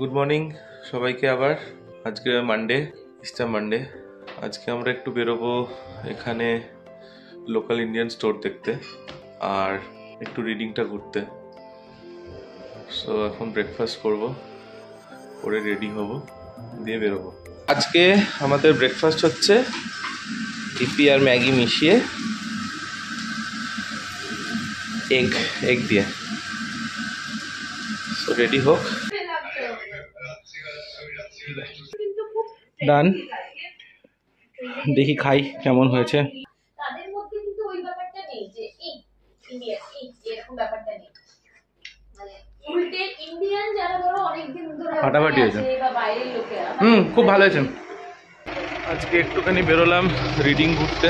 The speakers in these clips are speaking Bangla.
গুড মর্নিং সবাইকে। আবার আজকে মানডে, ইস্টার মানডে। আজকে আমরা একটু বেরোবো এখানে লোকাল ইন্ডিয়ান স্টোর দেখতে আর একটু রিডিংটা ঘুরতে। সো এখন ব্রেকফাস্ট করব, করে রেডি হব, দিয়ে বেরোবো। আজকে আমাদের ব্রেকফাস্ট হচ্ছে ইপি আর ম্যাগি মিশিয়ে এগ দিয়ে। সো রেডি হোক, ডান। দেখি খাই কেমন হয়েছে। তাদের মধ্যে কিন্তু ওই ব্যাপারটা নেই যে এই ইন্ডিয়ান এরকম ব্যাপারটা নেই। মানে উল্টে ইন্ডিয়ান যারা ধরো অনেকদিন ধরে ফাটাফাটি হয়েছে বা বাইরের লোকেরা খুব ভালো হয়েছে। আজকে একটুখানি বেরোলাম রিডিং ঘুরতে,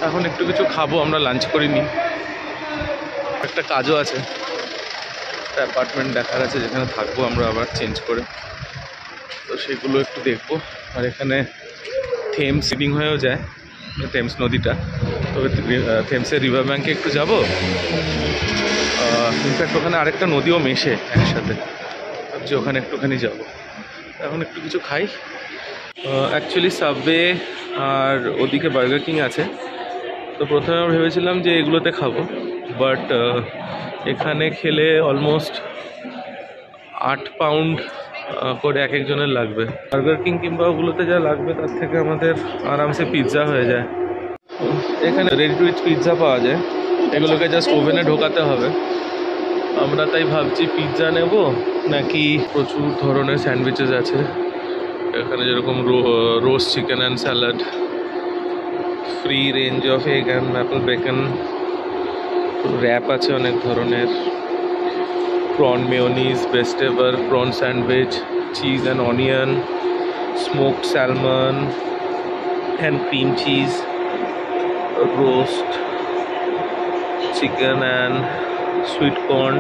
এখন একটু কিছু খাবো। আমরা লাঞ্চ করিনি, একটা কাজও আছে, একটা অ্যাপার্টমেন্ট দেখার আছে যেখানে থাকবো আমরা আবার চেঞ্জ করে। তো সেগুলো একটু দেখবো। আর এখানে থেমস রিডিং হয়েও যায়, থেমস নদীটা। তবে থেমসের রিভার ব্যাঙ্কে একটু যাবো। ইনফ্যাক্ট ওখানে আরেকটা নদীও মেশে একসাথে, ভাবছি ওখানে একটুখানি যাবো। এখন একটু কিছু খাই। অ্যাকচুয়ালি সাবওয়ে আর ওদিকে বার্গার কিং আছে। তো প্রথমে আমরা ভেবেছিলাম যে এগুলোতে খাবো, বাট এখানে খেলে অলমোস্ট 8 পাউন্ড করে এক একজনের লাগবে। বার্গার কিং কিংবা ওগুলোতে যা লাগবে তার থেকে আমাদের আরামসে পিৎজা হয়ে যায়। এখানে রেডি টু ইট পিৎজা পাওয়া যায়, এগুলোকে জাস্ট ওভেনে ঢোকাতে হবে। আমরা তাই ভাবছি পিৎজা নেব, নাকি প্রচুর ধরনের স্যান্ডউইচেস আছে এখানে, যেরকম roast chicken and salad, free range of egg and maple bacon, wrap আছে অনেক ধরনের, prawn mayonnaise, best ever prawn sandwich, cheese and onion, smoked salmon and cream cheese, roast chicken and sweet corn.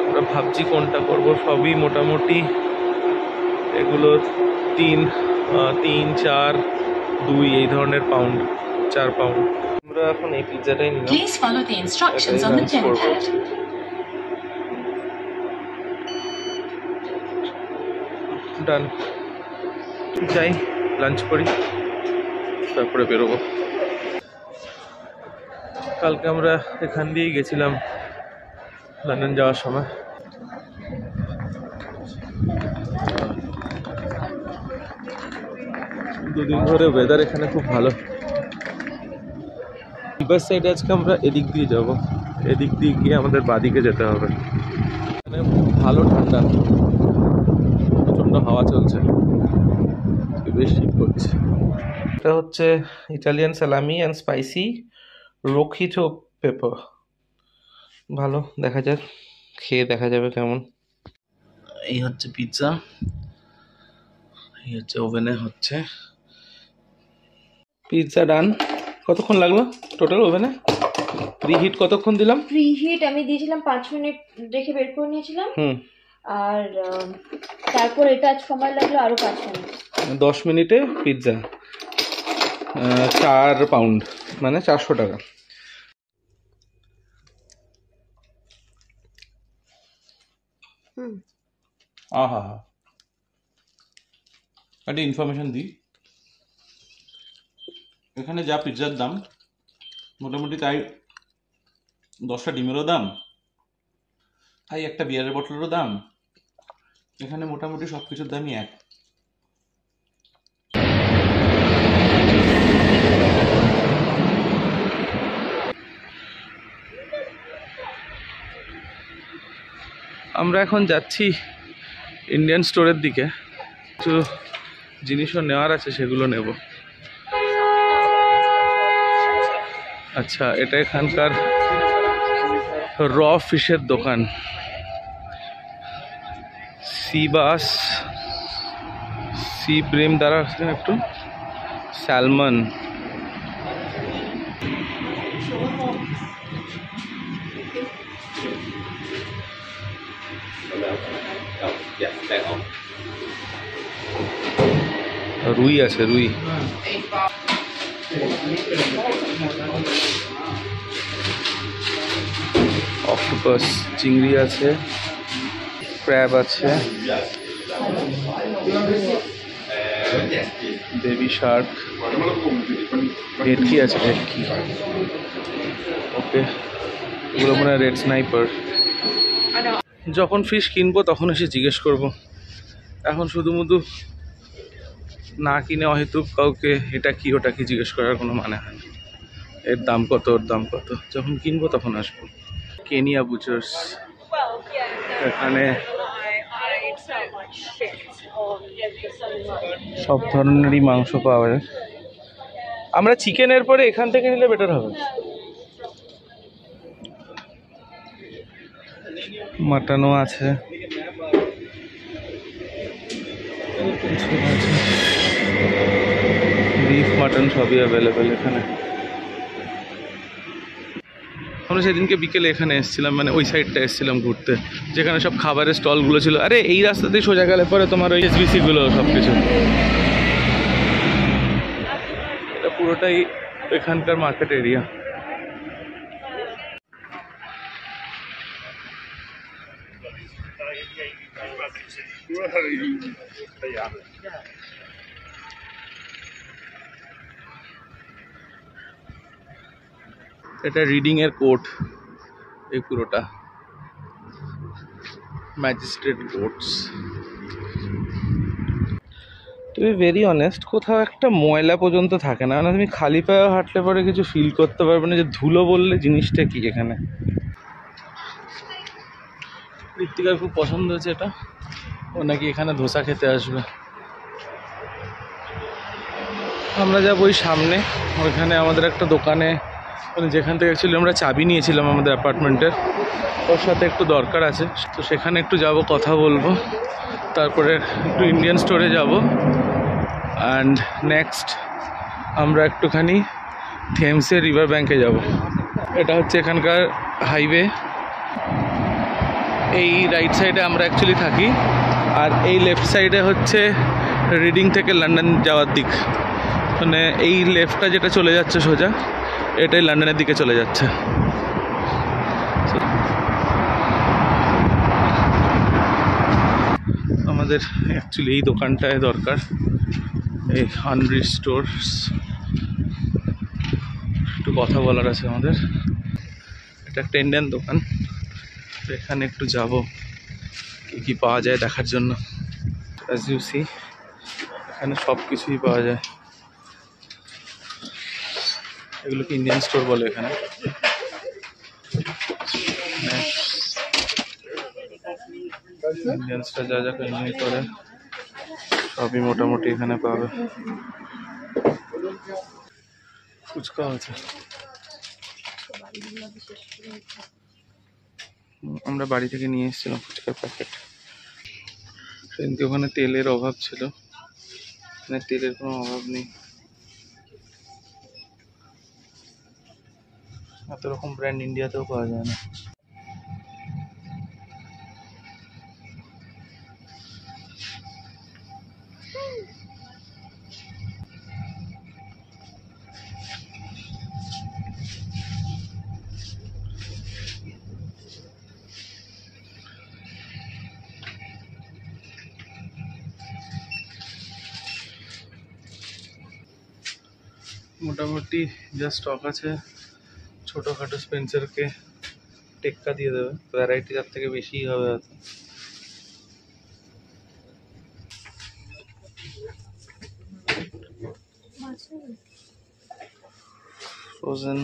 আমরা ভাবছি কোনটা করব। সবই মোটামুটি এগুলো 3, 4, 2 এই ধরনের পাউন্ড, 4 পাউন্ড। আমরা এখন এই পিৎজাটাই নিলাম। Please follow the instructions on the tin pad. ডান, যাই লাঞ্চ করি, তারপরে বেরোবো। কালকে আমরা এখান দিয়েই গেছিলাম লন্ডন যাওয়ার সময়। দুদিন ধরে ওয়েদার এখানে খুব ভালো। রিভার সাইডে আজকে আমরা এদিক দিয়ে যাব, এদিক দিয়ে গিয়ে আমাদের বাদিকে যেতে হবে। এখানে ভালো ঠান্ডা, প্রচণ্ড হাওয়া চলছে, বেশ শীত করছে। এটা হচ্ছে Italian salami and spicy Roquito pepper. ভালো, দেখা যাক, খেয়ে দেখা যাবে কেমন। এই হচ্ছে পিৎজা, এই হচ্ছে ওভেনে হচ্ছে পিৎজা। ডান। কতক্ষণ লাগলো টোটাল ওভেনে? প্রিহিট কতক্ষণ দিলাম? প্রিহিট আমি দিয়েছিলাম 5 মিনিট রেখে বের করে নিয়েছিলাম। আর তারপর এটা সময় লাগলো আরো 5 মিনিট। 10 মিনিটে পিৎজা, 4 পাউন্ড মানে 400 টাকা। আহা, একটা ইনফরমেশন দিই, এখানে যা পিৎজার দাম মোটামুটি তাই 10টা ডিমেরও দাম, তাই একটা বিয়ারের বোতলেরও দাম। এখানে মোটামুটি সব কিছুর দামই এক। আমরা এখন যাচ্ছি ইন্ডিয়ান স্টোরের দিকে, কিছু জিনিসও নেওয়ার আছে, সেগুলো নেব। আচ্ছা, এটা এখানকার র ফিশের দোকান। সি বাস, সি ব্রেম দ্বারা একটু স্যালমন। রুই আছে, রুই। অক্টোপাস, চিংড়ি আছে, ক্র্যাব আছে, বেবি শার্ক, ভেটকি আছে, ভেটকি। ওকে, এগুলো মনে হয় রেড স্নাইপার। যখন ফিশ কিনবো তখন এসে জিজ্ঞেস করব, এখন শুধুমুধু না কিনে হয়তো কাউকে এটা কি ওটা কি জিজ্ঞেস করার কোনো মানে হয় না। এর দাম কত, ওর দাম কত, যখন কিনবো তখন আসবো। কেনিয়া বুচার্স, এখানে সব ধরনেরই মাংস পাওয়া যায়। আমরা চিকেনের পরে এখান থেকে নিলে বেটার হবে। মাটনও আছে, বিফ মাটন সবই অ্যাভেলেবেল এখানে। আমরা সেদিনকে বিকেলে এখানে এসেছিলাম, মানে ওই সাইডটা এসেছিলাম ঘুরতে, যেখানে সব খাবারের স্টলগুলো ছিল। আরে এই রাস্তাতেই সোজা গেলে পরে তোমার ওই এসবিসিগুলো সব কিছু, এটা পুরোটাই এখানকার মার্কেট এরিয়া। এটা রিডিং এর কোর্ট, এই পুরোটা magistrate courts. To be very honest, কোথাও একটা ময়লা পর্যন্ত থাকে না, মানে তুমি খালি পায়ে হাঁটলে পরে কিছু ফিল করতে পারবে না যে ধুলো বললে জিনিসটা কি এখানে। ঋত্বিকার খুব পছন্দ হয়েছে এটা, ও নাকি এখানে ধোসা খেতে আসবে। আমরা যাবো ওই সামনে, ওইখানে আমাদের একটা দোকানে, মানে যেখান থেকে অ্যাকচুয়ালি আমরা চাবি নিয়েছিলাম আমাদের অ্যাপার্টমেন্টের, ওর সাথে একটু দরকার আছে, তো সেখানে একটু যাব, কথা বলবো। তারপরে একটু ইন্ডিয়ান স্টোরে যাব, অ্যান্ড নেক্সট আমরা একটুখানি থেমসের রিভার ব্যাঙ্কে যাব। এটা হচ্ছে এখানকার হাইওয়ে। এই রাইট সাইডে আমরা অ্যাকচুয়ালি থাকি, আর এই লেফট সাইডে হচ্ছে রিডিং থেকে লন্ডন যাওয়ার দিক, মানে এই লেফটটা যেটা চলে যাচ্ছে সোজা, এটাই লন্ডনের দিকে চলে যাচ্ছে। আমাদের অ্যাকচুয়ালি এই দোকানটায় দরকার, এই হানরি স্টোরস। একটু কথা বলার আছে আমাদের। এটা একটা ইন্ডিয়ান দোকান, তো এখানে একটু যাব, কী কী পাওয়া যায় দেখার জন্য। অ্যাজ ইউ সি, এখানে সব কিছুই পাওয়া যায়। এগুলোকে ইন্ডিয়ান স্টোর বলে এখানে। ইন্ডিয়ানসরা যা যা কনজিউম করে সবই মোটামুটি এখানে পাবে। ফুচকা আছে, আমরা বাড়ি থেকে নিয়ে এসেছিলাম ফুচকার প্যাকেট। সেদিনকে ওখানে তেলের অভাব ছিল, এখানে তেলের কোনো অভাব নেই। এত রকম ব্র্যান্ড ইন্ডিয়াতেও পাওয়া যায় না। মোটামুটি যা স্টক আছে, ছোটোখাটো স্পেন্সারকে টেক্কা দিয়ে দেবে, ভ্যারাইটি তার থেকে বেশিই হবে হয়তো। ফ্রোজেন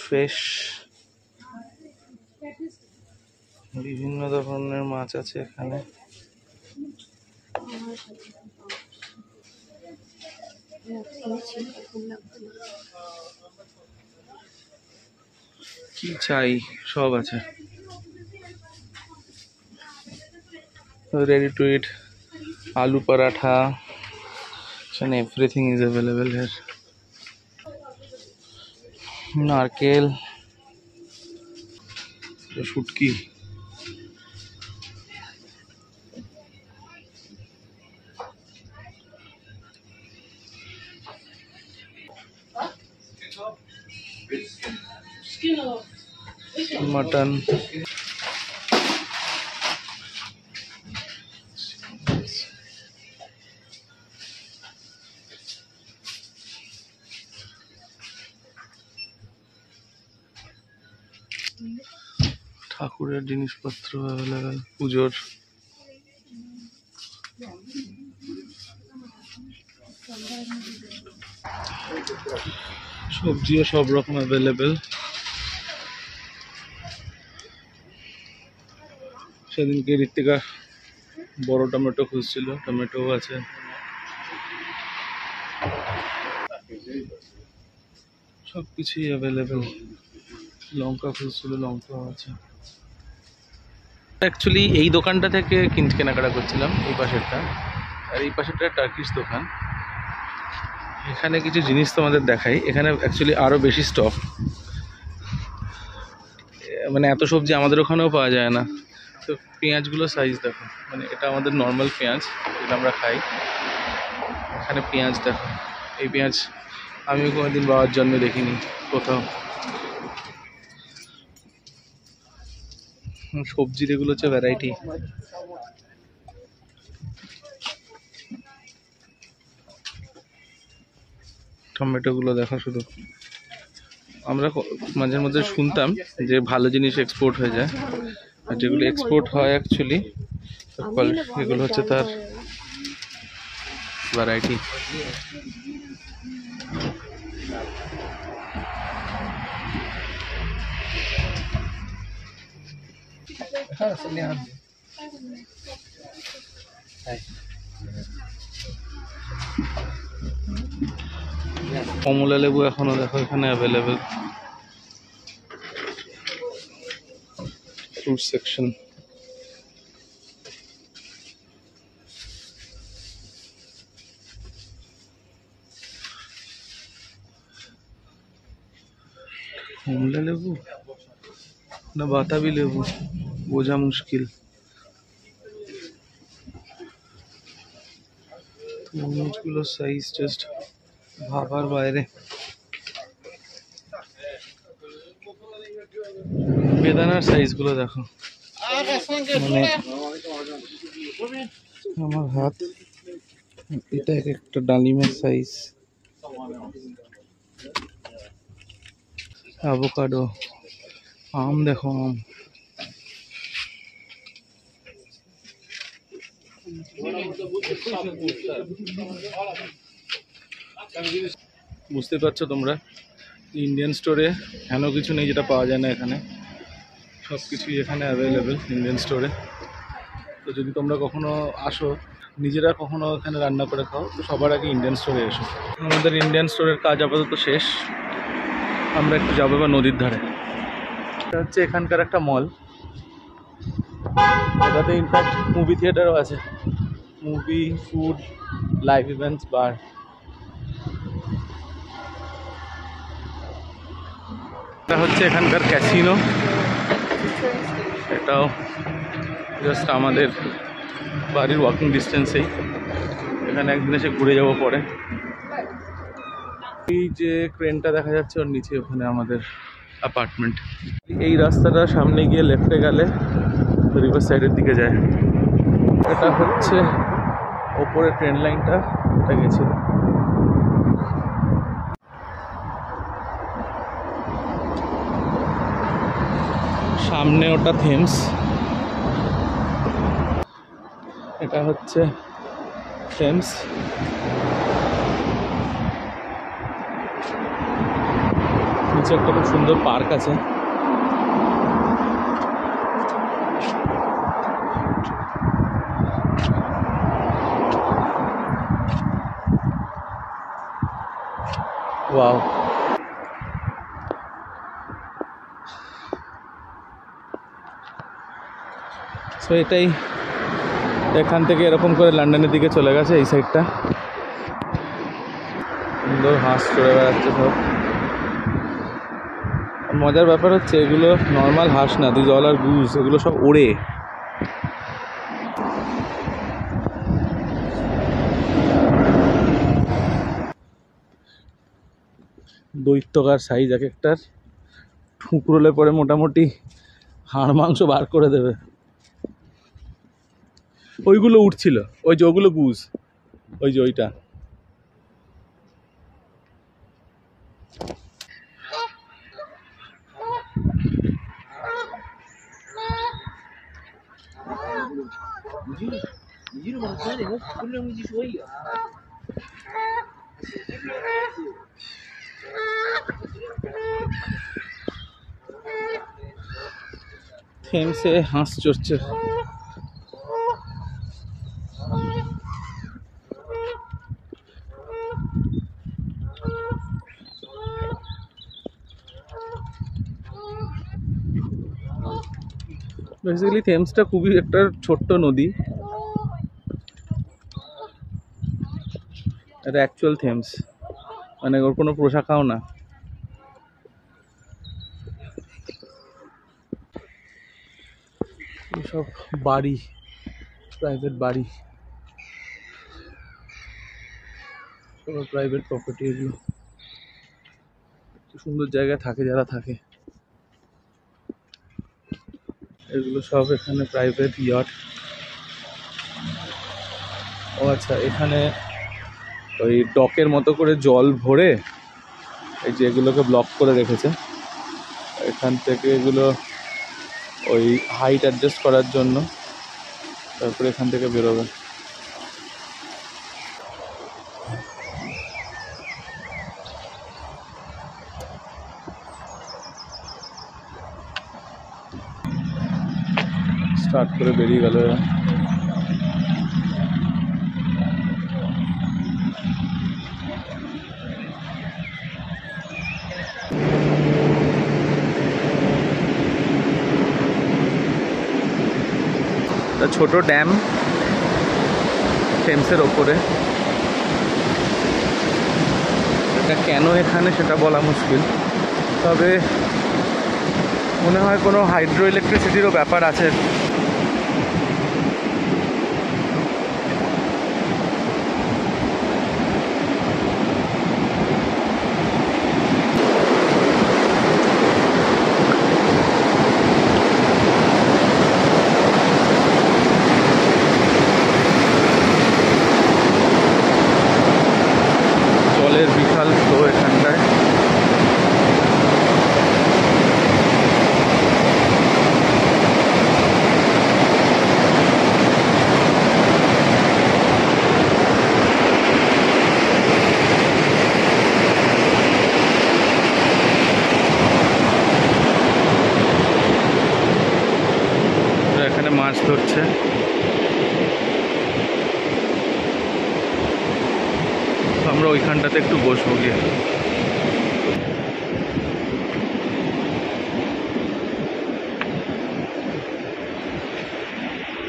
ফিশ, বিভিন্ন ধরনের মাছ আছে এখানে। কি চাই সব আছে, ready to eat aloo paratha, and everything is available here. নারকেল, শুটকি, মটন, ঠাকুরের জিনিসপত্র অ্যাভেলেবেল, পুজোর। সবজিও সব রকম অ্যাভেলেবেল। সেদিনকে ঋত্বিকা বড় টমেটো খুঁজছিল, টমেটোও আছে। সব কিছুই অ্যাভেলেবেল। লঙ্কা খুঁজছিল, লঙ্কাও আছে। অ্যাকচুয়ালি এই দোকানটা থেকে কেনাকাটা করছিলাম, এই পাশেরটা। আর এই পাশেরটা টার্কিশ দোকান। এখানে কিছু জিনিস তোমাদের দেখাই। এখানে অ্যাকচুয়ালি আরও বেশি স্টক, মানে এত সবজি আমাদের ওখানেও পাওয়া যায় না। তো পেঁয়াজগুলো সাইজ দেখো, মানে এটা আমাদের নর্মাল পেঁয়াজ যেটা আমরা খাই। এখানে পেঁয়াজ দেখো, এই পেঁয়াজ আমিও কোনোদিন বাবার জন্মে দেখিনি কোথাও। সবজির এগুলো হচ্ছে ভ্যারাইটি। টমেটোগুলো দেখো শুধু। আমরা মাঝে মধ্যে শুনতাম যে ভালো জিনিস এক্সপোর্ট হয়ে যায়, আর যেগুলো এক্সপোর্ট হয় অ্যাকচুয়ালি এগুলো হচ্ছে তার ভ্যারাইটি। কমলা লেবু এখনো দেখো এখানে অ্যাভেলেবেল। Fruit section. কমলা লেবু না বাতাবি লেবু বোঝা মুশকিল। তরমুজগুলোর সাইজ জাস্ট ভাবার বাইরে। বেদানার সাইজগুলো দেখো, মানে আমার হাত, এটা এক একটা ডালিমের সাইজ। অ্যাভোকাডো, আম দেখো, আম। বুঝতে পারছো তোমরা, ইন্ডিয়ান স্টোরে এমন কিছু নেই যেটা পাওয়া যায় না এখানে। সব কিছুই এখানে অ্যাভেলেবেল ইন্ডিয়ান স্টোরে। তো যদি তোমরা কখনো আসো, নিজেরা কখনো এখানে রান্না করে খাও, তো সবার আগে ইন্ডিয়ান স্টোরে এসো। আমাদের ইন্ডিয়ান স্টোরের কাজ আপাতত শেষ। আমরা একটু যাবো এবার নদীর ধারে। এটা হচ্ছে এখানকার একটা মল, এটাতে ইনফ্যাক্ট মুভি থিয়েটারও আছে। মুভি, ফুড, লাইভ ইভেন্টস, বার। এটা হচ্ছে এখানকার ক্যাসিনো। এটাও জাস্ট আমাদের বাড়ির ওয়াকিং ডিস্টেন্সেই। এখানে একদিন এসে ঘুরে যাবো পরে। এই যে ক্রেনটা দেখা যাচ্ছে ওর নিচে, ওখানে আমাদের অ্যাপার্টমেন্ট। এই রাস্তাটা সামনে গিয়ে লেফটে গেলে রিভার সাইডের দিকে যায়। এটা হচ্ছে ওপরে ট্রেন লাইনটা, এটা গেছিল। সামনে ওটা থেমস, এটা হচ্ছে থেমস। নিচে একটা খুব সুন্দর পার্ক আছে। ওয়াও, সো এটাই, এখান থেকে এরকম করে লন্ডনের দিকে চলে গেছে এই সাইডটা। সুন্দর হাঁস চড়ে বেড়াচ্ছে সব। মজার ব্যাপার হচ্ছে এগুলো নর্মাল হাঁস না, দুজল আর গুজ, এগুলো সব ওড়ে। দৈত্যকার সাইজ এক একটার, ঠুকরোলে পরে মোটামুটি হাড় মাংস বার করে দেবে। ওইগুলো উঠছিল, ওই যে ওগুলো গুজ, ওই যে ওইটা। থেমসে হাঁস চড়ছে। বেসিক্যালি থেমসটা খুবই একটা ছোট্ট নদী, এটা অ্যাকচুয়াল থেমস, মানে ওর কোনো প্রশাখাও না। সব বাড়ি, প্রাইভেট বাড়ি, সব প্রাইভেট প্রপার্টি। এগুলো সুন্দর জায়গায় থাকে যারা থাকে, এগুলো সব এখানে প্রাইভেট ইয়ট। ও আচ্ছা, এখানে ওই ডকের মতো করে জল ভরে এই যে এগুলোকে ব্লক করে রেখেছে, এখান থেকে এগুলো ওই হাইট অ্যাডজাস্ট করার জন্য, তারপরে এখান থেকে বেরোবে। স্টার্ট করে বেরিয়ে গেল এরা। ছোট ড্যাম থেমসের ওপরে, এটা কেন এখানে সেটা বলা মুশকিল, তবে মনে হয় কোনো হাইড্রো ইলেকট্রিসিটিরও ব্যাপার আছে। জলের বিশাল ফ্লো এখানটায়। এখানে মাছ ধরছে, আমরা ওইখানটাতে একটু বসবো গিয়ে।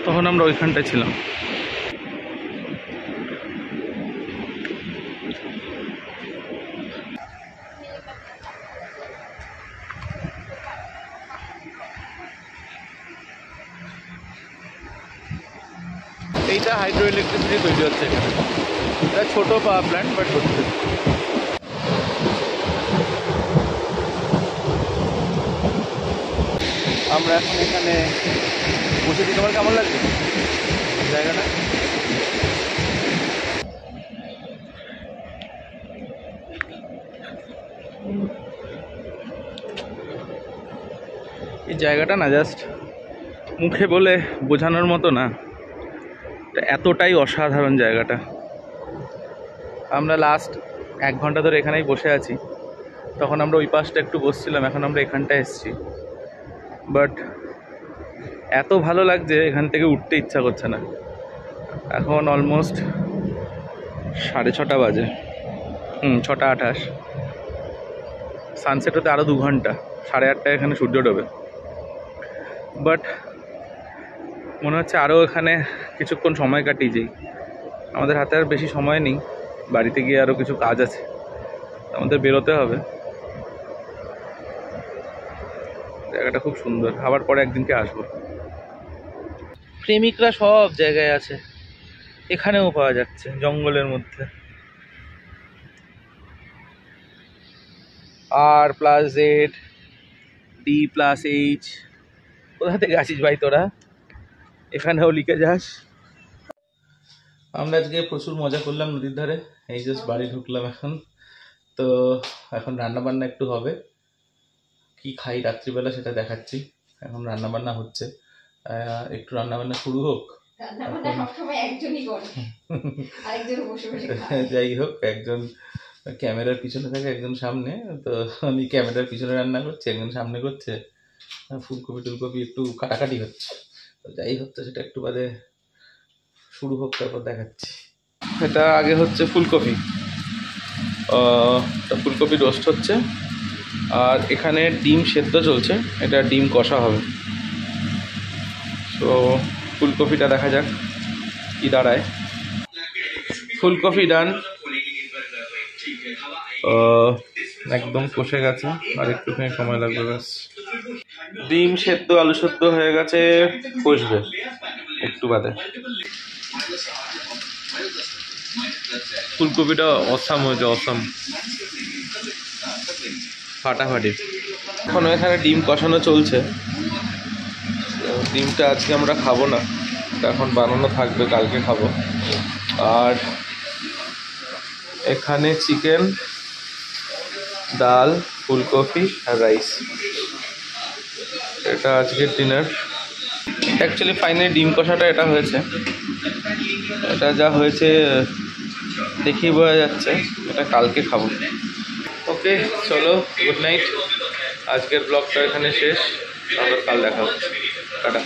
তখন আমরা ওইখানটায় ছিলাম। এইটা হাইড্রো ইলেকট্রিসিটি তৈরি হচ্ছে এখানে, এটা ছোট পাওয়ার প্ল্যান্ট বাট হচ্ছে। আমরা এখন এখানে বসেছি। তোমার কেমন লাগছে জায়গাটা? এই জায়গাটা না জাস্ট মুখে বলে বোঝানোর মতো না, এতটাই অসাধারণ জায়গাটা। আমরা লাস্ট 1 ঘন্টা ধরে এখানেই বসে আছি, তখন আমরা ওই পাশটা একটু বসছিলাম, এখন আমরা এখানটায় এসেছি। বাট এত ভালো লাগছে এখান থেকে উঠতে ইচ্ছা করছে না। এখন অলমোস্ট 6:30 বাজে, 6:28। সানসেট হতে আরও 2 ঘন্টা, 8:30টায় এখানে সূর্য ডোবে। বাট মনে হচ্ছে আরও এখানে কিছুক্ষণ সময় কাটিয়ে যাই। আমাদের হাতে আর বেশি সময় নেই, বাড়িতে গিয়ে আরও কিছু কাজ আছে, আমাদের বেরোতে হবে। জায়গাটা খুব সুন্দর, আবার পরে একদিনকে আসবো। প্রেমিকরা সব জায়গায় আছে, এখানেও পাওয়া যাচ্ছে জঙ্গলের মধ্যে। R+Z D+H, কোথা থেকে আসিস ভাই তোরা? এখানেও লিখে যাস। আমরা আজকে প্রচুর মজা করলাম নদীর ধারে, এই জাস্ট বাড়ি ঢুকলাম এখন। তো এখন রান্নাবান্না একটু হবে, কি খাই রাত্রিবেলা সেটা দেখাচ্ছি। এখন রান্নাবান্না হচ্ছে, একটু রান্নাবান্না শুরু হোক, রান্না বান্না সবসময় একজনই করে, আরেকজন বসে বসে খায়। যাই হোক, একজন ক্যামেরার পিছনে থাকে, একজন সামনে। তো আমি ক্যামেরার পিছনে রান্না করছি, একজন সামনে করছে। ফুলকপি টুলকপি একটু কাটাকাটি হচ্ছে। তো যাই হচ্ছে সেটা একটু বাদে শুরু হোক, তারপর দেখাচ্ছি। এটা আগে হচ্ছে ফুলকপি, ফুলকপি রোস্ট হচ্ছে। আর এখানে ডিম সেদ্ধ চলছে, এটা ডিম কষা হবে। তো ফুলকপিটা দেখা যাক কি দাঁড়ায়। ফুলকপি ডান, একদম কষে গেছে, আর একটুখানি সময় লাগবে ব্যাস। ডিম সেদ্ধ আলু সেদ্ধ হয়ে গেছে, কষবে একটু বাদে। ফুলকপিটা অসাম হয়েছে, অসাম, ফাটাফাটি। এখন এখানে ডিম কষানো চলছে। ডিমটা আজকে আমরা খাবো না, এখন বানানো থাকবে, কালকে খাবো। আর এখানে চিকেন, ডাল, ফুলকপি আর রাইস, এটা আজকের ডিনার। অ্যাকচুয়ালি ফাইনালি ডিম কষাটা এটা হয়েছে, এটা যা হয়েছে দেখেই বোঝা যাচ্ছে, এটা কালকে খাবো। ওকে চলো, গুড নাইট। আজকের ব্লগটা এখানে শেষ, আবার কাল দেখা হচ্ছে, টাটা।